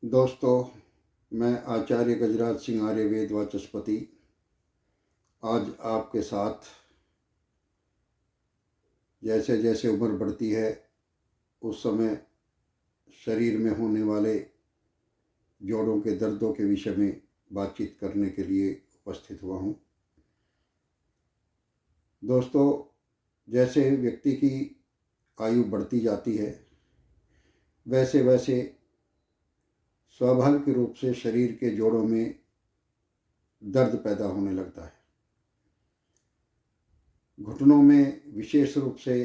दोस्तों, मैं आचार्य गजराज सिंह आर्यवेद वाचस्पति आज आपके साथ जैसे जैसे उम्र बढ़ती है उस समय शरीर में होने वाले जोड़ों के दर्दों के विषय में बातचीत करने के लिए उपस्थित हुआ हूँ। दोस्तों, जैसे व्यक्ति की आयु बढ़ती जाती है वैसे वैसे स्वाभाविक रूप से शरीर के जोड़ों में दर्द पैदा होने लगता है। घुटनों में विशेष रूप से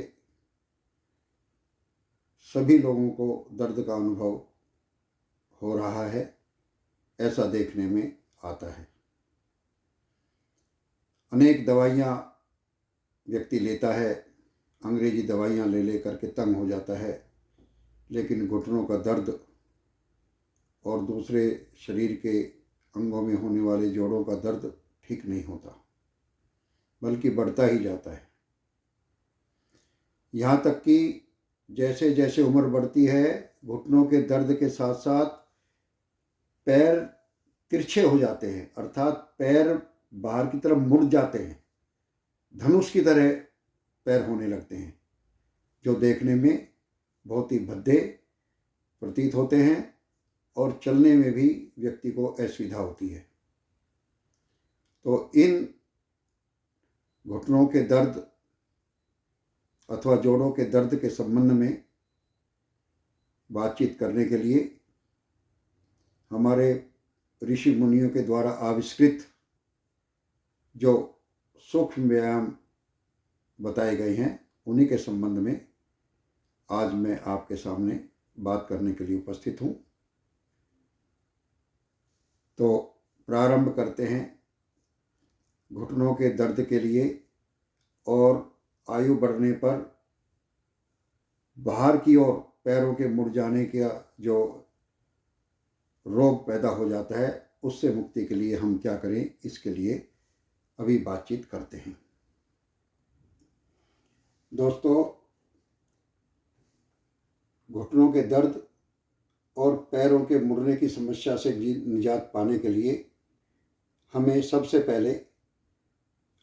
सभी लोगों को दर्द का अनुभव हो रहा है, ऐसा देखने में आता है। अनेक दवाइयाँ व्यक्ति लेता है, अंग्रेजी दवाइयाँ ले करके तंग हो जाता है, लेकिन घुटनों का दर्द और दूसरे शरीर के अंगों में होने वाले जोड़ों का दर्द ठीक नहीं होता, बल्कि बढ़ता ही जाता है। यहाँ तक कि जैसे जैसे उम्र बढ़ती है घुटनों के दर्द के साथ साथ पैर तिरछे हो जाते हैं, अर्थात पैर बाहर की तरफ मुड़ जाते हैं, धनुष की तरह पैर होने लगते हैं, जो देखने में बहुत ही भद्दे प्रतीत होते हैं और चलने में भी व्यक्ति को असुविधा होती है। तो इन घुटनों के दर्द अथवा जोड़ों के दर्द के संबंध में बातचीत करने के लिए हमारे ऋषि मुनियों के द्वारा आविष्कृत जो सूक्ष्म व्यायाम बताए गए हैं उन्हीं के संबंध में आज मैं आपके सामने बात करने के लिए उपस्थित हूँ। तो प्रारंभ करते हैं घुटनों के दर्द के लिए। और आयु बढ़ने पर बाहर की ओर पैरों के मुड़ जाने का जो रोग पैदा हो जाता है उससे मुक्ति के लिए हम क्या करें, इसके लिए अभी बातचीत करते हैं। दोस्तों, घुटनों के दर्द और पैरों के मुड़ने की समस्या से निजात पाने के लिए हमें सबसे पहले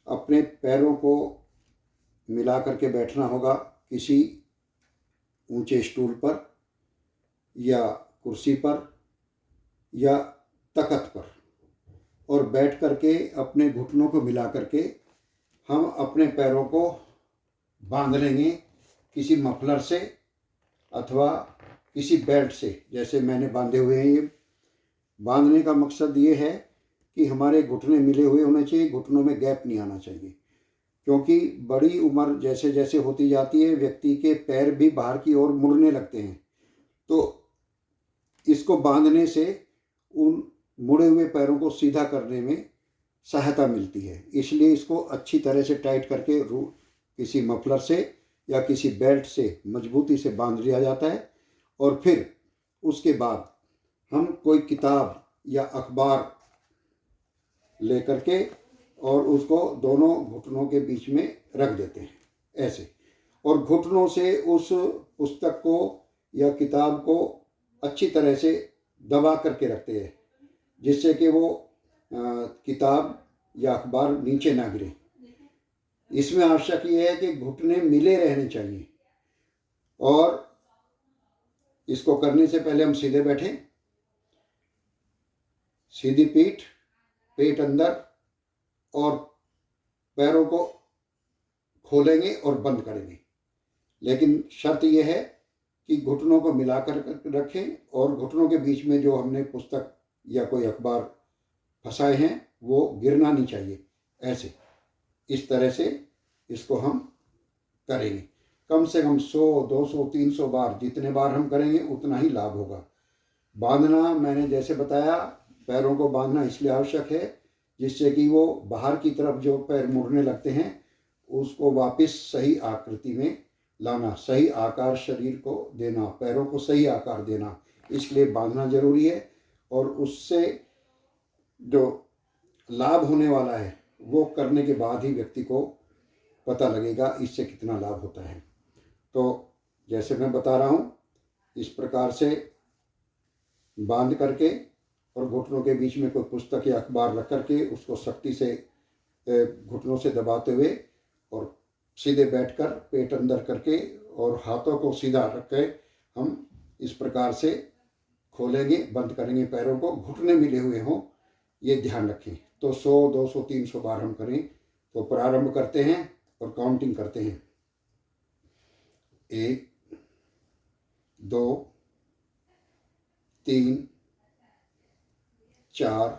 अपने पैरों को मिला करके बैठना होगा किसी ऊंचे स्टूल पर या कुर्सी पर या तख्त पर, और बैठ करके अपने घुटनों को मिला करके हम अपने पैरों को बांध लेंगे किसी मफलर से अथवा किसी बेल्ट से, जैसे मैंने बांधे हुए हैं। ये बांधने का मकसद ये है कि हमारे घुटने मिले हुए होने चाहिए, घुटनों में गैप नहीं आना चाहिए, क्योंकि बड़ी उम्र जैसे जैसे होती जाती है व्यक्ति के पैर भी बाहर की ओर मुड़ने लगते हैं। तो इसको बांधने से उन मुड़े हुए पैरों को सीधा करने में सहायता मिलती है, इसलिए इसको अच्छी तरह से टाइट करके किसी मफलर से या किसी बेल्ट से मजबूती से बांध लिया जाता है। और फिर उसके बाद हम कोई किताब या अखबार लेकर के और उसको दोनों घुटनों के बीच में रख देते हैं ऐसे, और घुटनों से उस पुस्तक को या किताब को अच्छी तरह से दबा करके रखते हैं, जिससे कि वो किताब या अखबार नीचे ना गिरे। इसमें आवश्यक ये है कि घुटने मिले रहने चाहिए। और इसको करने से पहले हम सीधे बैठें, सीधी पीठ, पेट अंदर, और पैरों को खोलेंगे और बंद करेंगे। लेकिन शर्त यह है कि घुटनों को मिलाकर रखें और घुटनों के बीच में जो हमने पुस्तक या कोई अखबार फंसाए हैं वो गिरना नहीं चाहिए। ऐसे इस तरह से इसको हम करेंगे। कम से कम 100, 200, 300 बार, जितने बार हम करेंगे उतना ही लाभ होगा। बांधना मैंने जैसे बताया, पैरों को बांधना इसलिए आवश्यक है जिससे कि वो बाहर की तरफ जो पैर मुड़ने लगते हैं उसको वापस सही आकृति में लाना, सही आकार शरीर को देना, पैरों को सही आकार देना, इसलिए बांधना जरूरी है। और उससे जो लाभ होने वाला है वो करने के बाद ही व्यक्ति को पता लगेगा इससे कितना लाभ होता है। तो जैसे मैं बता रहा हूँ इस प्रकार से बांध करके और घुटनों के बीच में कोई पुस्तक या अखबार रख करके उसको सख्ती से घुटनों से दबाते हुए और सीधे बैठकर पेट अंदर करके और हाथों को सीधा रख के हम इस प्रकार से खोलेंगे, बंद करेंगे पैरों को, घुटने मिले हुए हों, ये ध्यान रखें। तो 100, 200, 300 बार हम करें। तो प्रारंभ करते हैं और काउंटिंग करते हैं। 1, 2, 3, 4,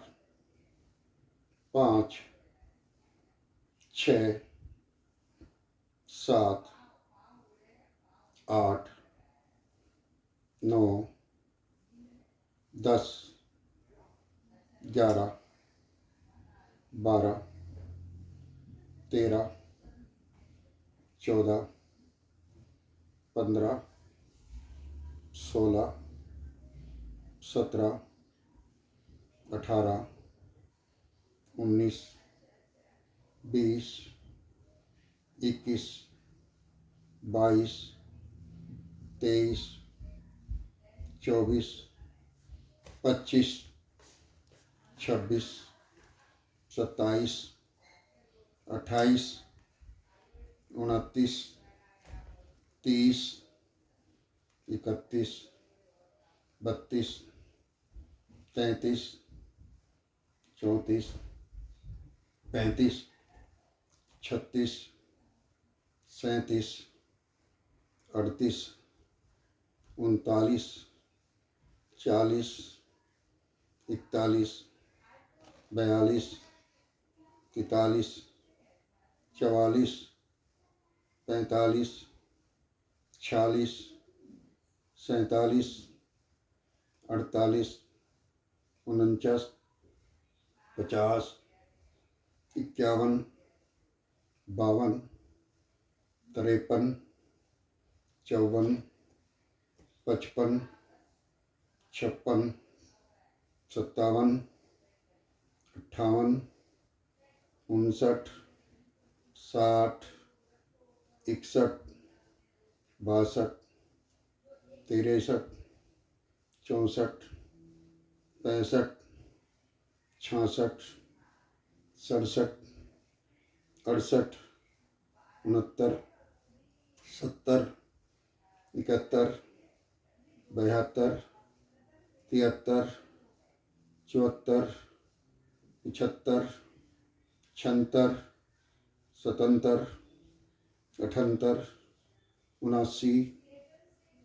5, 6, 7, 8, 9, 10, 11, 12, 13, 14, 15, 16, 17, 18, 19, 20, 21, 22, 23, 24, 25, 26, 27, 28, 29, 30, 31, 32, 33, 34, 35, 36, 37, 38, 39, 40, 41, 42, 43, 44, 45, 46, 47, 48, 49, 50, 51, 52, 53, 54, 55, 56, 57, 58, 59, 60, 61, 62, 63, 64, 65, 66, 67, 68, 69, 70, 71, 72, 73, 74, 75, 76, 77, 78, 79,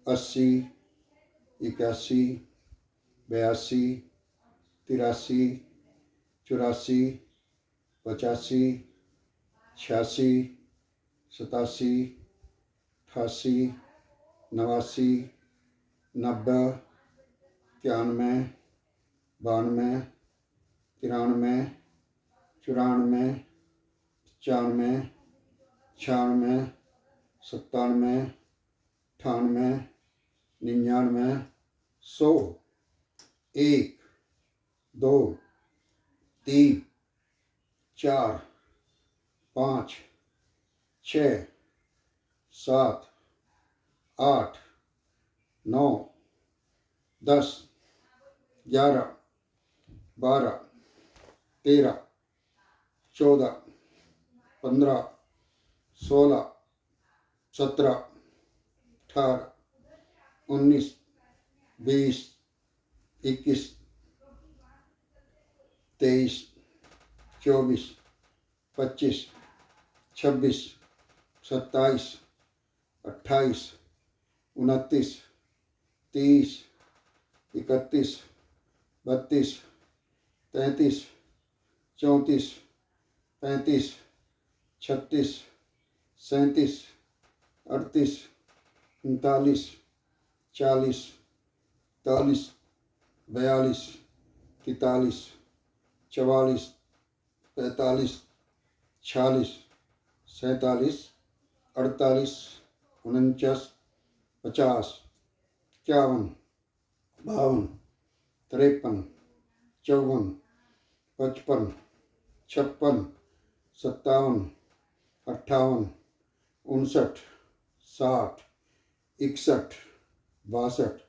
80, 81, 82, 83, 84, 85, 86, 87, 88, 89, 90, 91, 92, 93, 94, 95, 96, 97, 98, 99, 100, 1, 2, 3, 4, 5, 6, 7, 8, 9, 10, 11, 12, 13, 14, 15, 16, 17, 18, 19, 20, 21, 23, 24, 25, 26, 27, 28, 29, 30, 31, 32, 33, 34, 35, 36, 37, 38, 39, 40, 41, 42, 43, 44, 45, 46, 47, 48, 49, 50, 51, 52, 53, 54, 55, 56, 57, 58, 59, 60, 61, 62,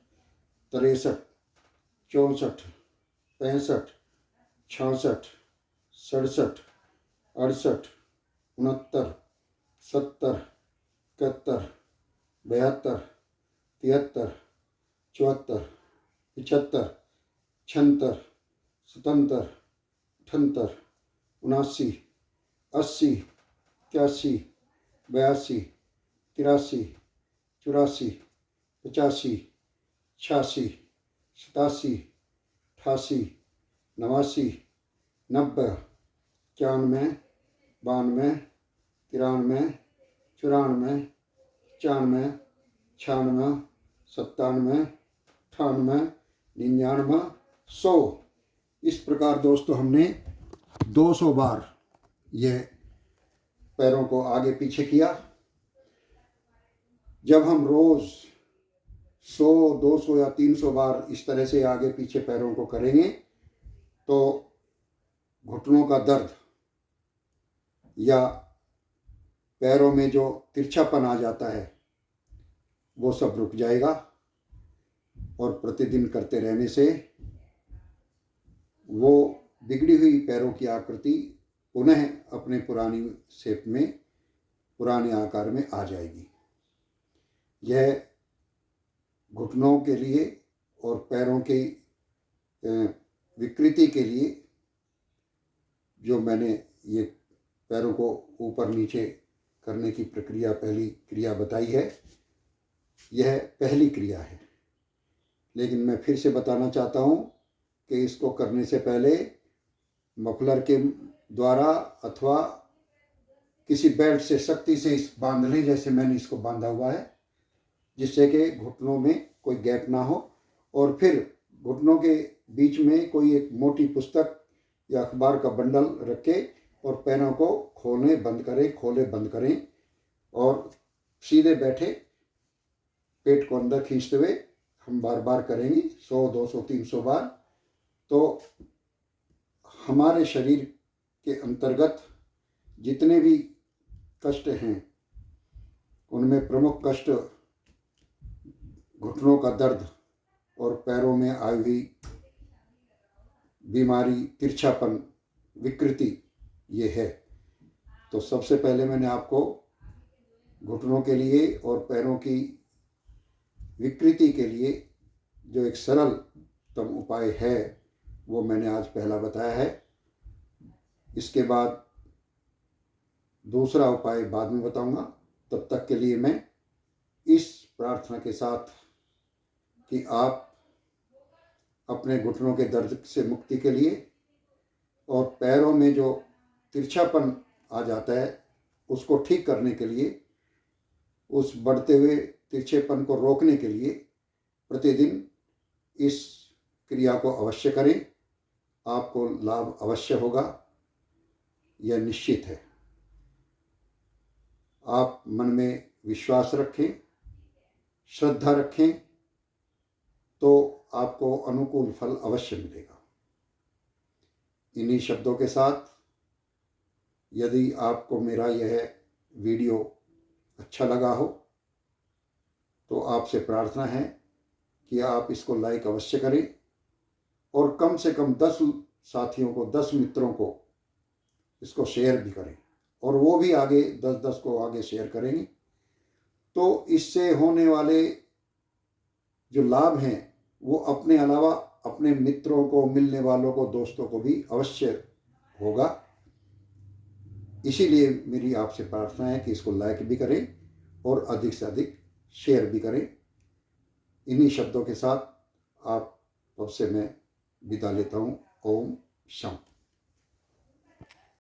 63, 64, 65, 66, 67, 68, 69, 70, 71, 72, 73, 74, 75, 76, 77, 78, 79, 80, 81, 82, 83, 84, 85, 86, 87, 88, 89, 90, 91, 92, 93, 94, 95, 96, 97, 98, 99, 100। इस प्रकार दोस्तों हमने 200 बार ये पैरों को आगे पीछे किया। जब हम रोज़ 100, 200 या 300 बार इस तरह से आगे पीछे पैरों को करेंगे तो घुटनों का दर्द या पैरों में जो तिरछापन आ जाता है वो सब रुक जाएगा और प्रतिदिन करते रहने से वो बिगड़ी हुई पैरों की आकृति पुनः अपने पुरानी शेप में, पुराने आकार में आ जाएगी। यह घुटनों के लिए और पैरों की विकृति के लिए जो मैंने ये पैरों को ऊपर नीचे करने की प्रक्रिया, पहली क्रिया बताई है, यह पहली क्रिया है। लेकिन मैं फिर से बताना चाहता हूँ कि इसको करने से पहले मफलर के द्वारा अथवा किसी बेल्ट से सख्ती से इस बांध लें, जैसे मैंने इसको बांधा हुआ है, जिससे कि घुटनों में कोई गैप ना हो। और फिर घुटनों के बीच में कोई एक मोटी पुस्तक या अखबार का बंडल रखे और पैरों को खोलें बंद करें, खोलें बंद करें और सीधे बैठे पेट को अंदर खींचते हुए हम बार बार करेंगे 100, 200, 300 बार। तो हमारे शरीर के अंतर्गत जितने भी कष्ट हैं उनमें प्रमुख कष्ट घुटनों का दर्द और पैरों में आई हुई बीमारी, तिरछापन, विकृति, ये है। तो सबसे पहले मैंने आपको घुटनों के लिए और पैरों की विकृति के लिए जो एक सरलतम उपाय है वो मैंने आज पहला बताया है। इसके बाद दूसरा उपाय बाद में बताऊंगा। तब तक के लिए मैं इस प्रार्थना के साथ कि आप अपने घुटनों के दर्द से मुक्ति के लिए और पैरों में जो तिरछापन आ जाता है उसको ठीक करने के लिए, उस बढ़ते हुए तिरछेपन को रोकने के लिए प्रतिदिन इस क्रिया को अवश्य करें। आपको लाभ अवश्य होगा, यह निश्चित है। आप मन में विश्वास रखें, श्रद्धा रखें, तो आपको अनुकूल फल अवश्य मिलेगा। इन्हीं शब्दों के साथ यदि आपको मेरा यह वीडियो अच्छा लगा हो तो आपसे प्रार्थना है कि आप इसको लाइक अवश्य करें और कम से कम 10 साथियों को, 10 मित्रों को इसको शेयर भी करें और वो भी आगे 10-10 को आगे शेयर करेंगे। तो इससे होने वाले जो लाभ हैं वो अपने अलावा अपने मित्रों को, मिलने वालों को, दोस्तों को भी अवश्य होगा। इसीलिए मेरी आपसे प्रार्थना है कि इसको लाइक भी करें और अधिक से अधिक शेयर भी करें। इन्हीं शब्दों के साथ आप सबसे मैं विदा लेता हूँ। ओम शांति।